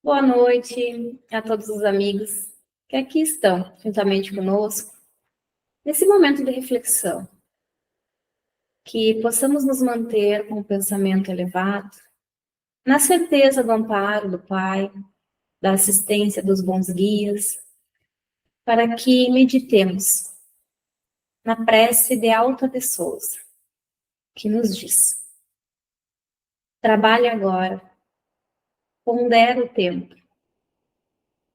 Boa noite a todos os amigos que aqui estão juntamente conosco, nesse momento de reflexão. Que possamos nos manter com o pensamento elevado, na certeza do amparo do Pai, da assistência dos bons guias, para que meditemos na prece de Alta de Souza, que nos diz: trabalhe agora, pondera o tempo,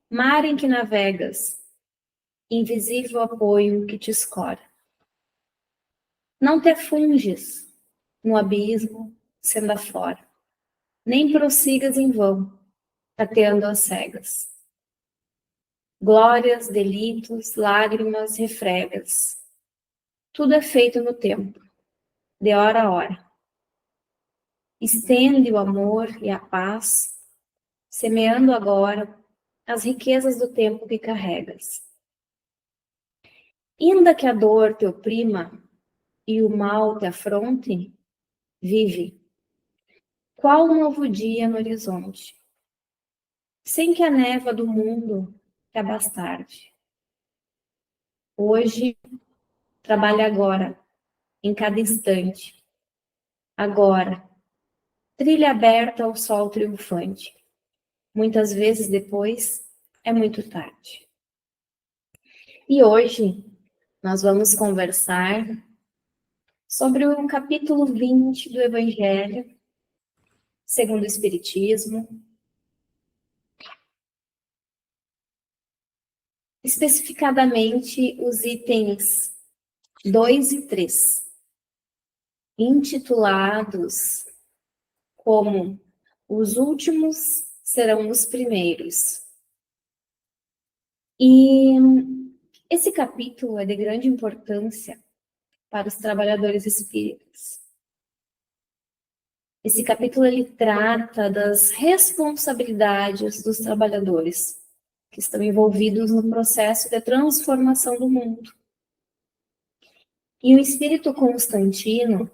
mar em que navegas, invisível apoio que te escora. Não te afundes no abismo, sendo afora, nem prossigas em vão, tateando as cegas. Glórias, delitos, lágrimas, refregas, tudo é feito no tempo, de hora a hora. Estende o amor e a paz, semeando agora as riquezas do tempo que carregas. Ainda que a dor te oprima e o mal te afronte, vive. Qual um novo dia no horizonte, sem que a névoa do mundo te abastarde. Hoje, trabalhe agora, em cada instante. Agora, trilha aberta ao sol triunfante. Muitas vezes depois, é muito tarde. E hoje, nós vamos conversar sobre o capítulo 20 do Evangelho, segundo o Espiritismo, especificadamente os itens 2 e 3, intitulados como os últimos serão os primeiros. E esse capítulo é de grande importância para os trabalhadores espíritas. Esse capítulo ele trata das responsabilidades dos trabalhadores que estão envolvidos no processo de transformação do mundo. E o Espírito Constantino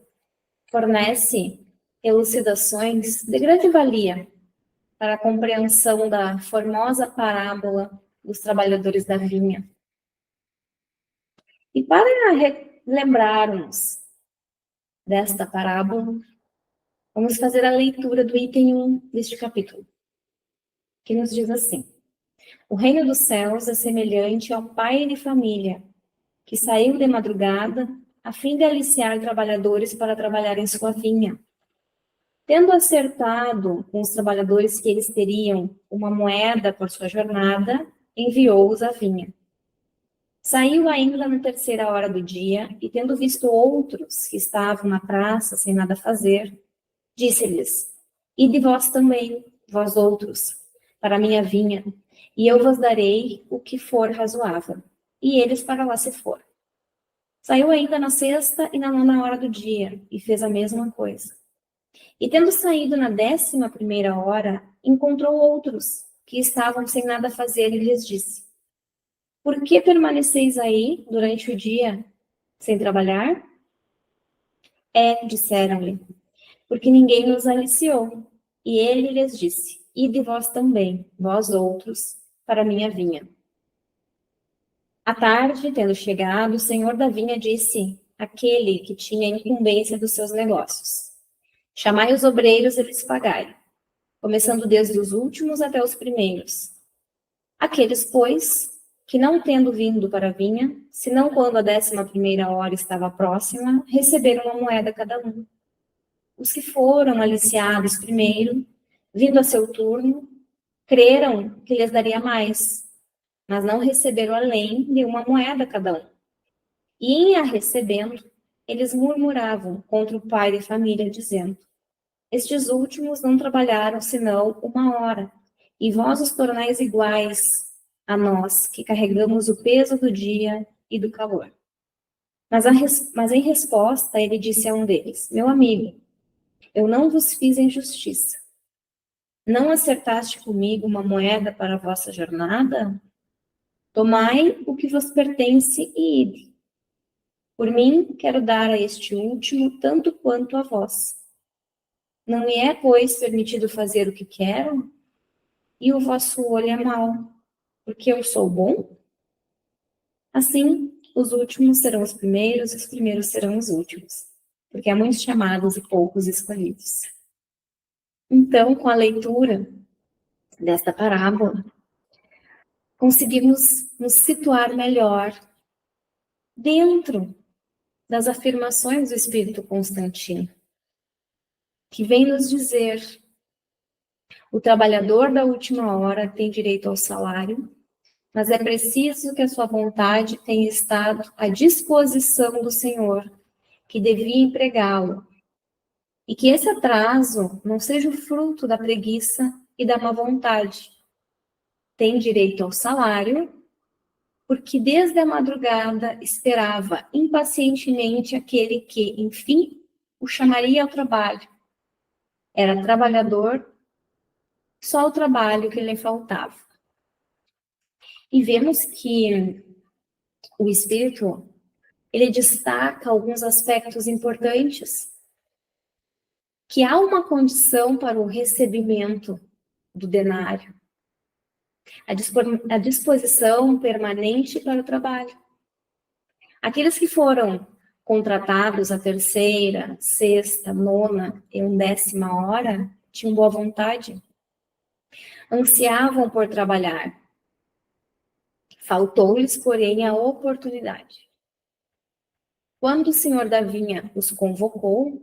fornece elucidações de grande valia para a compreensão da formosa parábola dos trabalhadores da vinha. E para lembrarmos desta parábola, vamos fazer a leitura do item 1 deste capítulo, que nos diz assim: o reino dos céus é semelhante ao pai de família, que saiu de madrugada a fim de aliciar trabalhadores para trabalhar em sua vinha. Tendo acertado com os trabalhadores que eles teriam uma moeda por sua jornada, enviou-os à vinha. Saiu ainda na terceira hora do dia, e tendo visto outros que estavam na praça sem nada fazer, disse-lhes: ide vós também, vós outros, para a minha vinha, e eu vos darei o que for razoável. E eles para lá se foram. Saiu ainda na sexta e na nona hora do dia, e fez a mesma coisa. E tendo saído na 11ª hora, encontrou outros que estavam sem nada fazer, e lhes disse: por que permaneceis aí durante o dia sem trabalhar? Disseram-lhe, porque ninguém nos aliciou. E ele lhes disse: ide vós também, vós outros, para a minha vinha. À tarde, tendo chegado, o senhor da vinha disse àquele que tinha incumbência dos seus negócios: chamai os obreiros e lhes pagai, começando desde os últimos até os primeiros. Aqueles, pois, que não tendo vindo para a vinha, senão quando a 11ª hora estava próxima, receberam uma moeda cada um. Os que foram aliciados primeiro, vindo a seu turno, creram que lhes daria mais, mas não receberam além de uma moeda cada um. E em a recebendo, eles murmuravam contra o pai de família, dizendo: estes últimos não trabalharam senão uma hora, e vós os tornais iguais a nós, que carregamos o peso do dia e do calor. Mas em resposta, ele disse a um deles: meu amigo, eu não vos fiz injustiça. Não acertaste comigo uma moeda para a vossa jornada? Tomai o que vos pertence e ide. Por mim, quero dar a este último tanto quanto a vós. Não me é, pois, permitido fazer o que quero? e o vosso olho é mau, porque eu sou bom? Assim, os últimos serão os primeiros, e os primeiros serão os últimos, porque há muitos chamados e poucos escolhidos. Então, com a leitura desta parábola, conseguimos nos situar melhor dentro das afirmações do Espírito Constantino, que vem nos dizer: o trabalhador da última hora tem direito ao salário, mas é preciso que a sua vontade tenha estado à disposição do Senhor, que devia empregá-lo, e que esse atraso não seja o fruto da preguiça e da má vontade. Tem direito ao salário, porque desde a madrugada esperava impacientemente aquele que, enfim, o chamaria ao trabalho. Era trabalhador, só o trabalho que lhe faltava. E vemos que o Espírito, ele destaca alguns aspectos importantes, que há uma condição para o recebimento do denário, a disposição permanente para o trabalho. Aqueles que foram contratados à terceira, sexta, nona e 10ª hora tinham boa vontade, ansiavam por trabalhar. Faltou-lhes, porém, a oportunidade. Quando o senhor da vinha os convocou,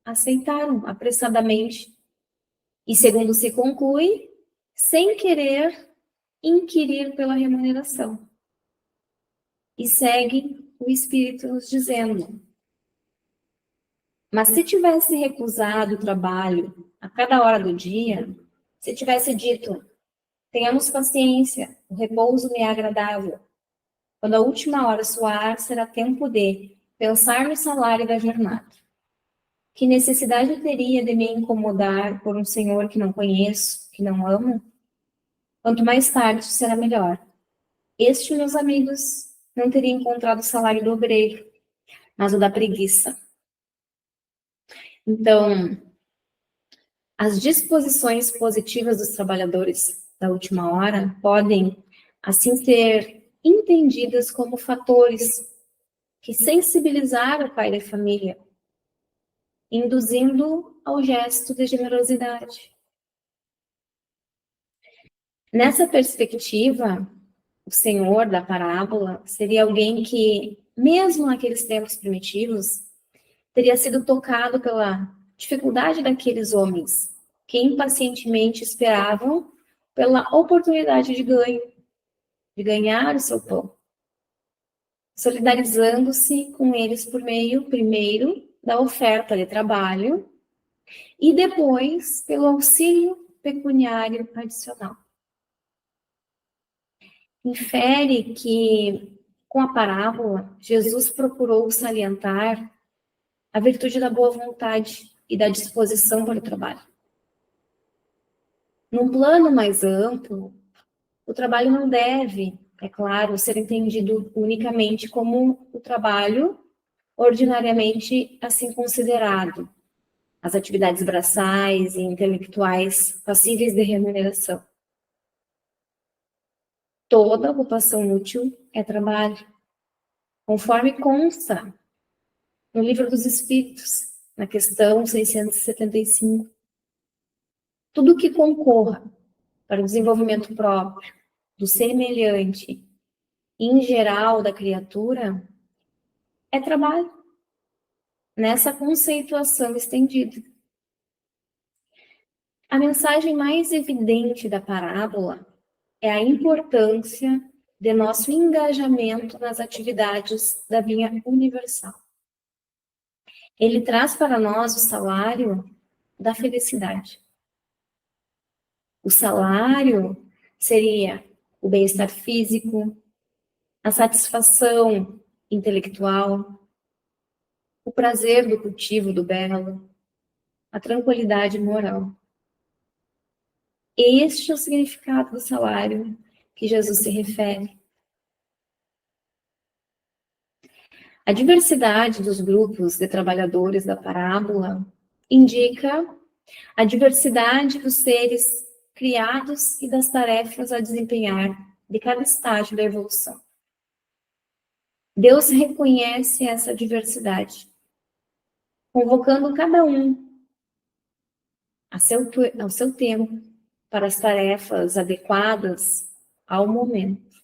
aceitaram apressadamente e, segundo se conclui, sem querer inquirir pela remuneração. E segue o Espírito nos dizendo: mas se tivesse recusado o trabalho a cada hora do dia, se tivesse dito: tenhamos paciência, o repouso me é agradável, quando a última hora soar, será tempo de pensar no salário da jornada. Que necessidade teria de me incomodar por um senhor que não conheço, que não amo? Quanto mais tarde será melhor. Este, meus amigos, não teria encontrado o salário do obreiro, mas o da preguiça. Então, as disposições positivas dos trabalhadores da última hora podem, assim, ser entendidas como fatores que sensibilizaram o pai da família, induzindo ao gesto de generosidade. Nessa perspectiva, o senhor da parábola seria alguém que, mesmo naqueles tempos primitivos, teria sido tocado pela dificuldade daqueles homens que impacientemente esperavam pela oportunidade de ganho, de ganhar o seu pão, solidarizando-se com eles por meio, primeiro, da oferta de trabalho e depois pelo auxílio pecuniário adicional. Infere que, com a parábola, Jesus procurou salientar a virtude da boa vontade e da disposição para o trabalho. Num plano mais amplo, o trabalho não deve, é claro, ser entendido unicamente como o trabalho ordinariamente assim considerado, as atividades braçais e intelectuais passíveis de remuneração. Toda ocupação útil é trabalho, conforme consta no Livro dos Espíritos, na questão 675. Tudo que concorra para o desenvolvimento próprio, do semelhante e em geral da criatura, é trabalho, nessa conceituação estendida. A mensagem mais evidente da parábola é a importância de nosso engajamento nas atividades da vinha universal. Ele traz para nós o salário da felicidade. O salário seria o bem-estar físico, a satisfação intelectual, o prazer do cultivo do belo, a tranquilidade moral. Este é o significado do salário que Jesus se refere. A diversidade dos grupos de trabalhadores da parábola indica a diversidade dos seres criados e das tarefas a desempenhar de cada estágio da evolução. Deus reconhece essa diversidade, convocando cada um ao seu tempo para as tarefas adequadas ao momento.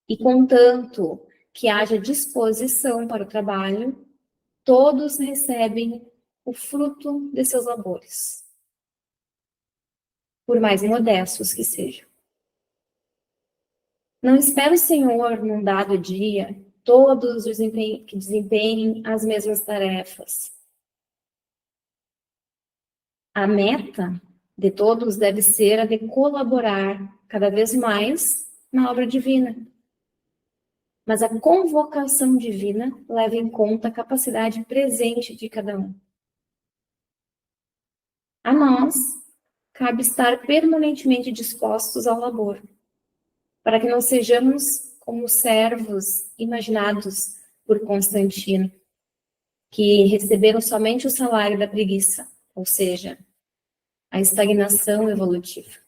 E contanto que haja disposição para o trabalho, todos recebem o fruto de seus labores, por mais modestos que sejam. Não espera o Senhor, num dado dia, todos que desempenhem as mesmas tarefas. A meta de todos deve ser a de colaborar cada vez mais na obra divina. Mas a convocação divina leva em conta a capacidade presente de cada um. A nós, cabe estar permanentemente dispostos ao labor, para que não sejamos como servos imaginados por Constantino, que receberam somente o salário da preguiça, ou seja, a estagnação evolutiva.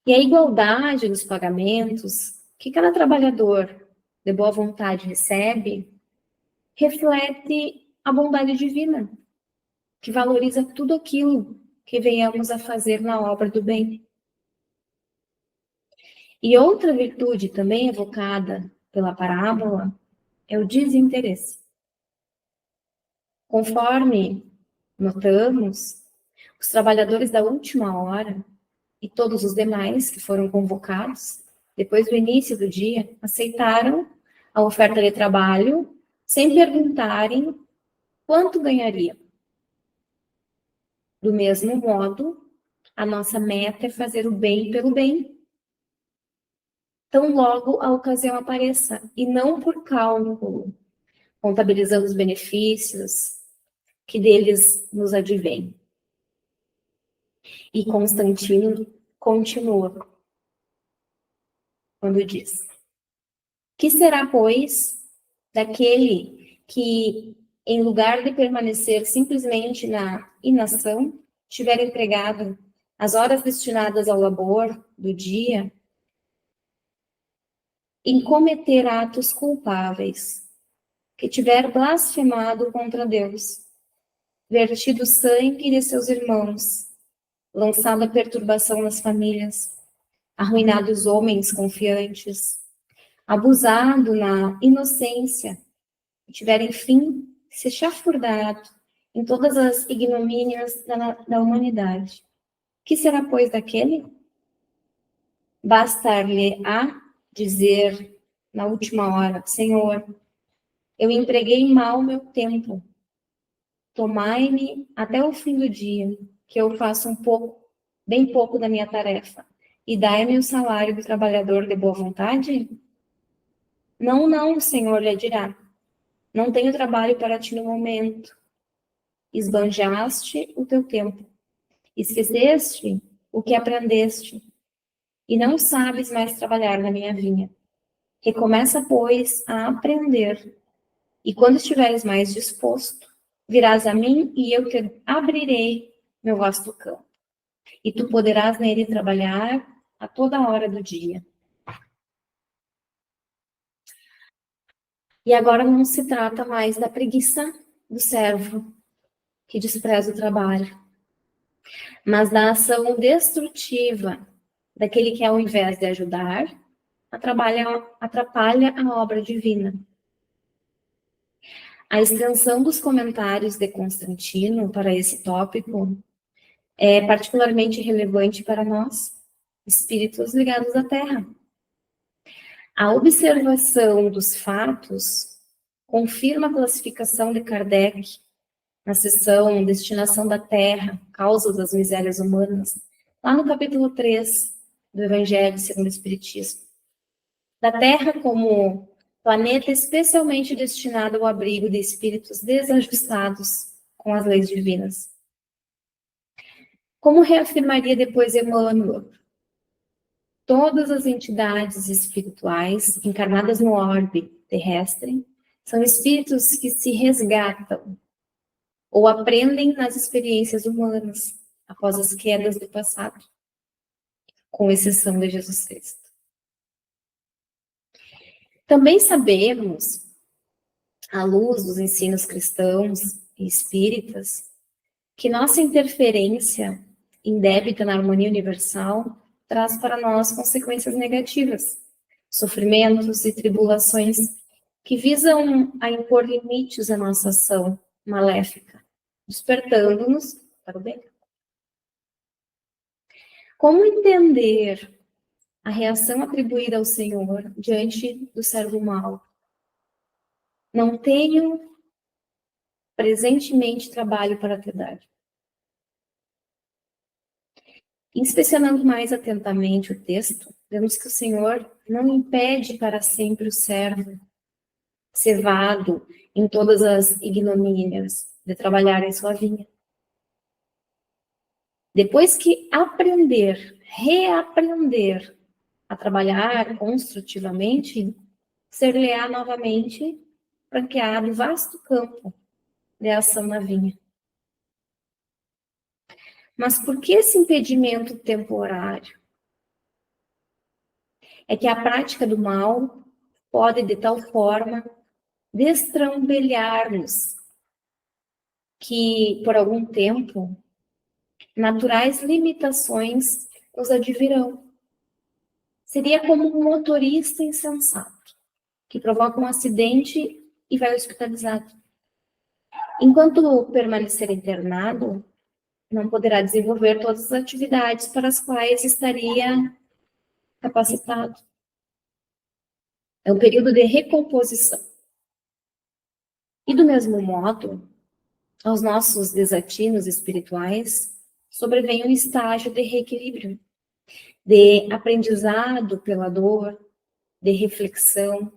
E a igualdade dos pagamentos que cada trabalhador de boa vontade recebe, reflete a bondade divina, que valoriza tudo aquilo que venhamos a fazer na obra do bem. E outra virtude também evocada pela parábola é o desinteresse. Conforme notamos, os trabalhadores da última hora e todos os demais que foram convocados, depois do início do dia, aceitaram a oferta de trabalho sem perguntarem quanto ganhariam. Do mesmo modo, a nossa meta é fazer o bem pelo bem. Tão logo a ocasião apareça, e não por cálculo, contabilizando os benefícios que deles nos advêm. E Constantino continua quando diz: que será, pois, daquele que, em lugar de permanecer simplesmente na inação, tiver empregado as horas destinadas ao labor do dia em cometer atos culpáveis, que tiver blasfemado contra Deus, vertido sangue de seus irmãos, lançado a perturbação nas famílias, arruinado os homens confiantes, abusado na inocência, e tiver, enfim, se chafurdado em todas as ignomínias da humanidade. Que será, pois, daquele? Bastar-lhe-á dizer na última hora: Senhor, eu empreguei mal meu tempo. Tomai-me até o fim do dia, que eu faça bem pouco da minha tarefa, e dai-me o salário do trabalhador de boa vontade? Não, não, o Senhor lhe dirá. Não tenho trabalho para ti no momento. Esbanjaste o teu tempo. Esqueceste o que aprendeste, e não sabes mais trabalhar na minha vinha. Recomeça, pois, a aprender, e quando estiveres mais disposto, virás a mim e eu te abrirei meu vasto campo, e tu poderás nele trabalhar a toda hora do dia. E agora não se trata mais da preguiça do servo que despreza o trabalho, mas da ação destrutiva daquele que, ao invés de ajudar, atrapalha a obra divina. A extensão dos comentários de Constantino para esse tópico é particularmente relevante para nós, espíritos ligados à Terra. A observação dos fatos confirma a classificação de Kardec na seção Destinação da Terra, Causas das Misérias Humanas, lá no capítulo 3 do Evangelho segundo o Espiritismo. Da Terra como planeta especialmente destinado ao abrigo de espíritos desajustados com as leis divinas. Como reafirmaria depois Emmanuel, todas as entidades espirituais encarnadas no orbe terrestre são espíritos que se resgatam ou aprendem nas experiências humanas, após as quedas do passado, com exceção de Jesus Cristo. Também sabemos, à luz dos ensinos cristãos e espíritas, que nossa interferência indébita na harmonia universal traz para nós consequências negativas, sofrimentos e tribulações que visam a impor limites à nossa ação maléfica, despertando-nos para o bem. Como entender a reação atribuída ao Senhor diante do servo mau? Não tenho presentemente trabalho para te dar. Inspecionando mais atentamente o texto, vemos que o Senhor não impede para sempre o servo cevado em todas as ignomínias de trabalhar em sua vinha. Depois que aprender, reaprender a trabalhar construtivamente, ser-lhe-á novamente franqueado vasto campo de ação na vinha. Mas por que esse impedimento temporário? É que a prática do mal pode, de tal forma, destrambelhar-nos que, por algum tempo, naturais limitações nos advirão. Seria como um motorista insensato, que provoca um acidente e vai hospitalizado. Enquanto permanecer internado, não poderá desenvolver todas as atividades para as quais estaria capacitado. É um período de recomposição. E do mesmo modo, aos nossos desatinos espirituais, sobrevém um estágio de reequilíbrio, de aprendizado pela dor, de reflexão.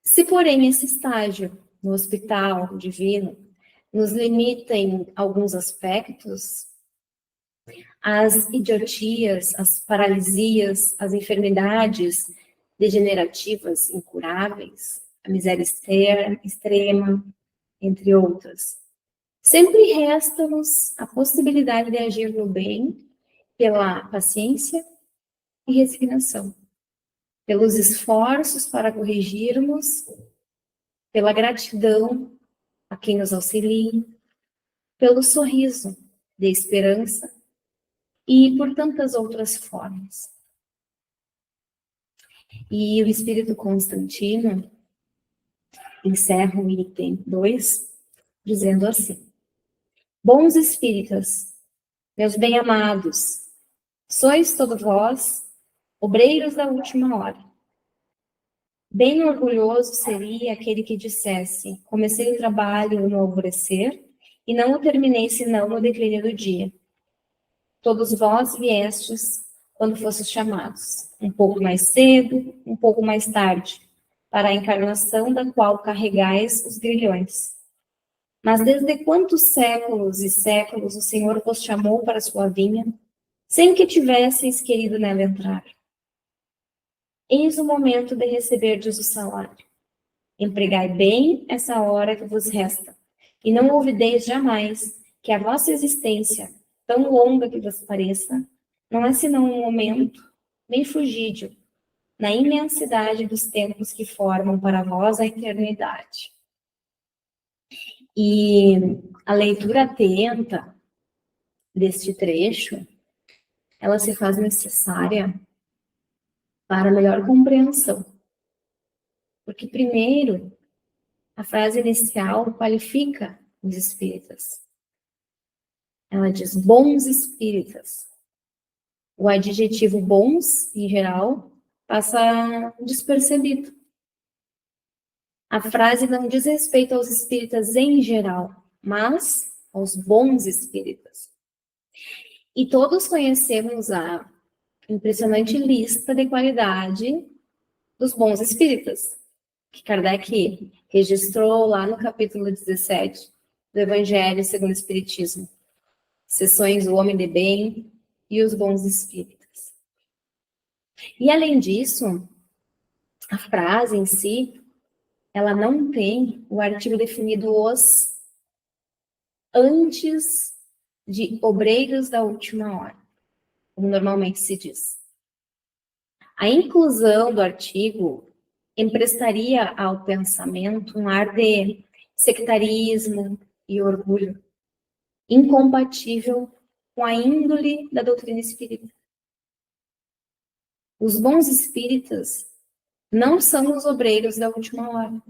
Se, porém, esse estágio no hospital divino nos limita em alguns aspectos, as idiotias, as paralisias, as enfermidades degenerativas incuráveis, a miséria extrema, entre outras. Sempre resta-nos a possibilidade de agir no bem pela paciência e resignação, pelos esforços para corrigirmos, pela gratidão a quem nos auxilia, pelo sorriso de esperança e por tantas outras formas. E o Espírito Constantino encerra o item 2, dizendo assim: Bons espíritas, meus bem-amados, sois todos vós obreiros da última hora. Bem orgulhoso seria aquele que dissesse: comecei o trabalho no alvorecer e não o terminei senão no declínio do dia. Todos vós viestes quando fostes chamados, um pouco mais cedo, um pouco mais tarde, para a encarnação da qual carregais os grilhões. Mas desde quantos séculos e séculos o Senhor vos chamou para a sua vinha, sem que tivesseis querido nela entrar? Eis o momento de receberdes o salário. Empregai bem essa hora que vos resta, e não olvideis jamais que a vossa existência, tão longa que vos pareça, não é senão um momento bem fugídio na imensidade dos tempos que formam para vós a eternidade. E a leitura atenta deste trecho, ela se faz necessária para melhor compreensão. Porque, primeiro, a frase inicial qualifica os espíritas. Ela diz bons espíritas. O adjetivo bons, em geral, passa despercebido. A frase não diz respeito aos espíritas em geral, mas aos bons espíritas. E todos conhecemos a impressionante lista de qualidade dos bons espíritas, que Kardec registrou lá no capítulo 17 do Evangelho segundo o Espiritismo. Seções O Homem de Bem e os Bons Espíritas. E além disso, a frase em si ela não tem o artigo definido os antes de obreiros da última hora, como normalmente se diz. A inclusão do artigo emprestaria ao pensamento um ar de sectarismo e orgulho, incompatível com a índole da doutrina espírita. Os bons espíritas não são os obreiros da última hora,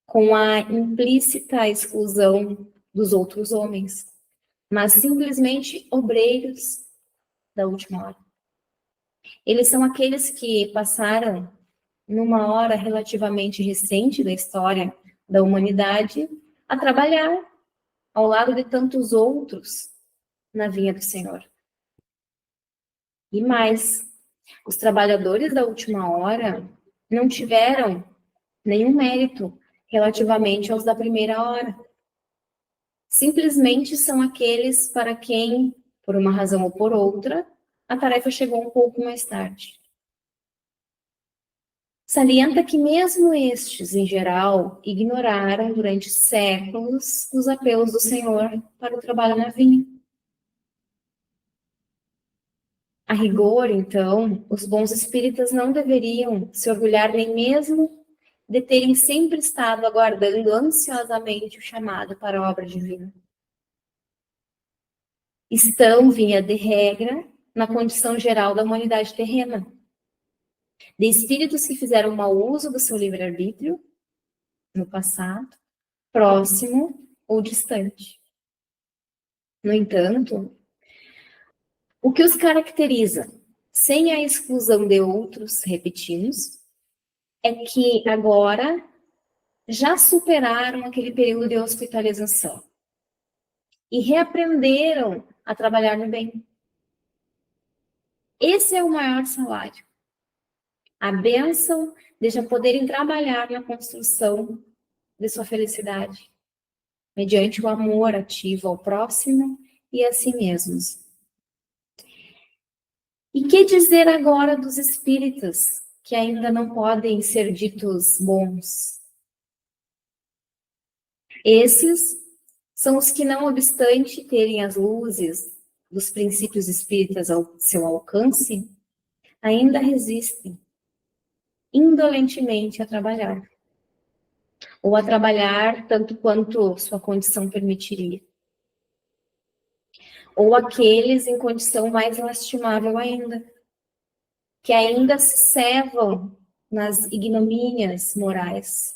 com a implícita exclusão dos outros homens, mas simplesmente obreiros da última hora. Eles são aqueles que passaram, numa hora relativamente recente da história da humanidade, a trabalhar ao lado de tantos outros na vinha do Senhor. E mais, os trabalhadores da última hora não tiveram nenhum mérito relativamente aos da primeira hora. Simplesmente são aqueles para quem, por uma razão ou por outra, a tarefa chegou um pouco mais tarde. Salienta que mesmo estes, em geral, ignoraram durante séculos os apelos do Senhor para o trabalho na vinha. A rigor, então, os bons espíritas não deveriam se orgulhar nem mesmo de terem sempre estado aguardando ansiosamente o chamado para a obra divina. Estão, via de regra, na condição geral da humanidade terrena, de espíritos que fizeram mau uso do seu livre-arbítrio no passado, próximo ou distante. No entanto, o que os caracteriza, sem a exclusão de outros, repetimos, é que agora já superaram aquele período de hospitalização e reaprenderam a trabalhar no bem. Esse é o maior salário. A bênção de já poderem trabalhar na construção de sua felicidade, mediante o amor ativo ao próximo e a si mesmos. E que dizer agora dos espíritas, que ainda não podem ser ditos bons? Esses são os que, não obstante terem as luzes dos princípios espíritas ao seu alcance, ainda resistem indolentemente a trabalhar, ou a trabalhar tanto quanto sua condição permitiria. Ou aqueles em condição mais lastimável ainda, que ainda se cevam nas ignomínias morais,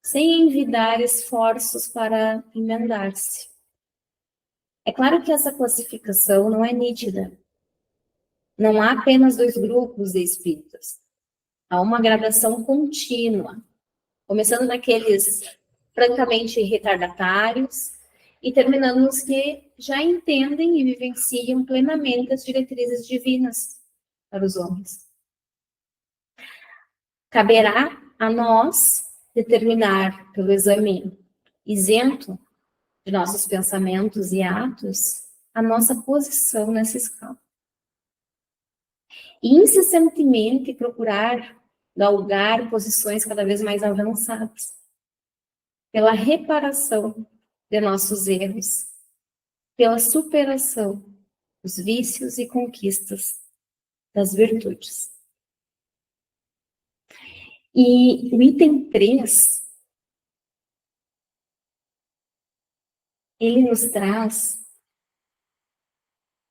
sem envidar esforços para emendar-se. É claro que essa classificação não é nítida. Não há apenas dois grupos de espíritas. Há uma gradação contínua, começando naqueles francamente retardatários e terminando nos que já entendem e vivenciam plenamente as diretrizes divinas para os homens. Caberá a nós determinar, pelo exame isento de nossos pensamentos e atos, a nossa posição nessa escala. E incessantemente procurar galgar posições cada vez mais avançadas, pela reparação de nossos erros, pela superação dos vícios e conquistas das virtudes. E o item 3, ele nos traz,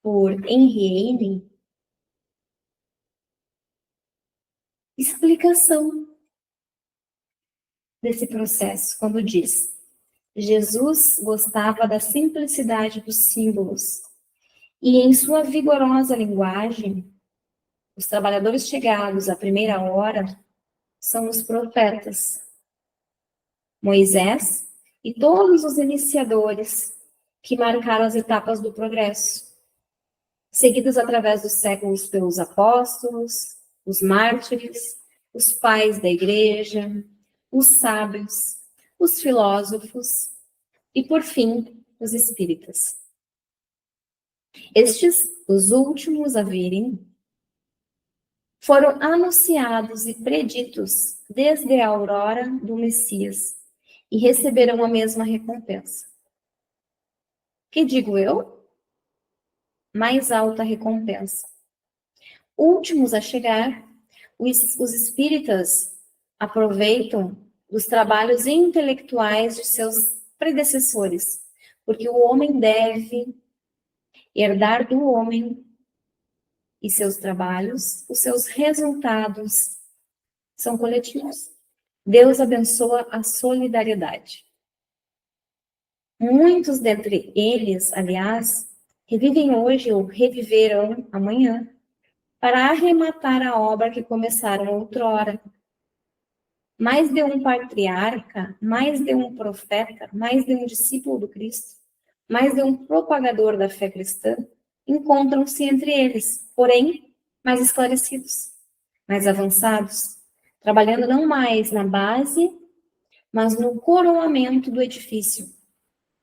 por Henry Eyring, explicação desse processo, quando diz: Jesus gostava da simplicidade dos símbolos e, em sua vigorosa linguagem, os trabalhadores chegados à primeira hora são os profetas, Moisés e todos os iniciadores que marcaram as etapas do progresso, seguidos através dos séculos pelos apóstolos, os mártires, os pais da igreja, os sábios, os filósofos e, por fim, os espíritas. Estes, os últimos a virem, foram anunciados e preditos desde a aurora do Messias e receberão a mesma recompensa. Que digo eu? Mais alta recompensa. Últimos a chegar, os espíritas aproveitam dos trabalhos intelectuais de seus predecessores, porque o homem deve herdar do homem e seus trabalhos, os seus resultados são coletivos. Deus abençoa a solidariedade. Muitos dentre eles, aliás, revivem hoje ou reviverão amanhã para arrematar a obra que começaram outrora. Mais de um patriarca, mais de um profeta, mais de um discípulo do Cristo, mais de um propagador da fé cristã, encontram-se entre eles, porém, mais esclarecidos, mais avançados, trabalhando não mais na base, mas no coroamento do edifício.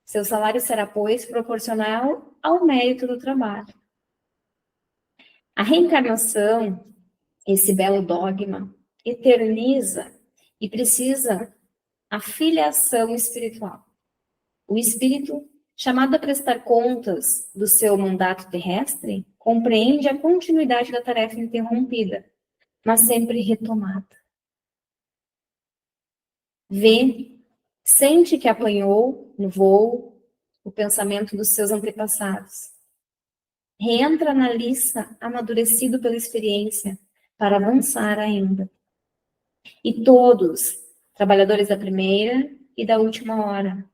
Seu salário será, pois, proporcional ao mérito do trabalho. A reencarnação, esse belo dogma, eterniza e precisa a filiação espiritual. O espírito, chamado a prestar contas do seu mandato terrestre, compreende a continuidade da tarefa interrompida, mas sempre retomada. Vê, sente que apanhou no voo o pensamento dos seus antepassados. Reentra na liça amadurecido pela experiência para avançar ainda. E todos, trabalhadores da primeira e da última hora,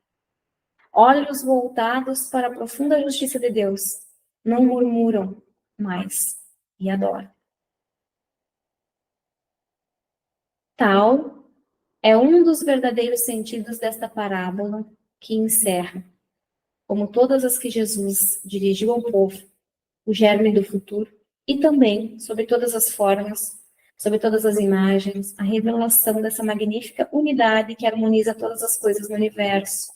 olhos voltados para a profunda justiça de Deus, não murmuram mais e adoram. Tal é um dos verdadeiros sentidos desta parábola que encerra, como todas as que Jesus dirigiu ao povo, o germe do futuro e também, sob todas as formas, sob todas as imagens, a revelação dessa magnífica unidade que harmoniza todas as coisas no universo,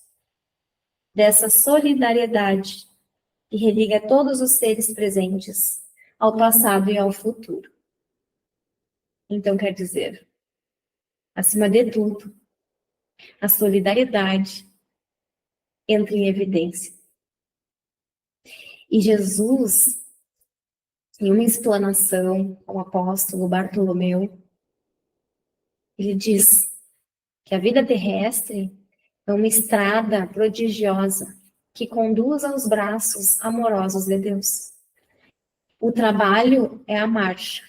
dessa solidariedade que religa todos os seres presentes ao passado e ao futuro. Então, quer dizer, acima de tudo, a solidariedade entra em evidência. E Jesus, em uma explanação ao apóstolo Bartolomeu, ele diz que a vida terrestre é uma estrada prodigiosa que conduz aos braços amorosos de Deus. O trabalho é a marcha.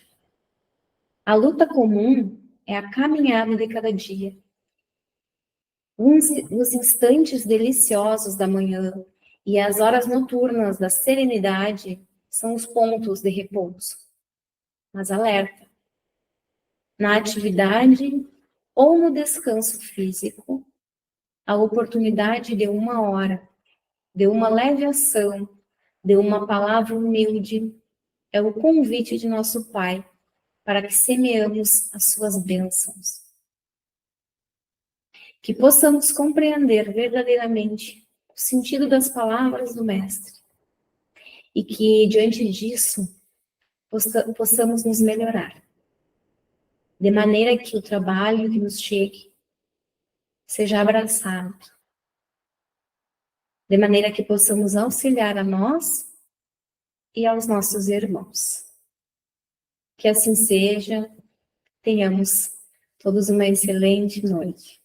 A luta comum é a caminhada de cada dia. Os instantes deliciosos da manhã e as horas noturnas da serenidade são os pontos de repouso. Mas alerta, na atividade ou no descanso físico, a oportunidade de uma hora, de uma leve ação, de uma palavra humilde, é o convite de nosso Pai para que semeamos as suas bênçãos. Que possamos compreender verdadeiramente o sentido das palavras do Mestre e que, diante disso, possamos nos melhorar, de maneira que o trabalho que nos chegue seja abraçado, de maneira que possamos auxiliar a nós e aos nossos irmãos. Que assim seja, tenhamos todos uma excelente noite.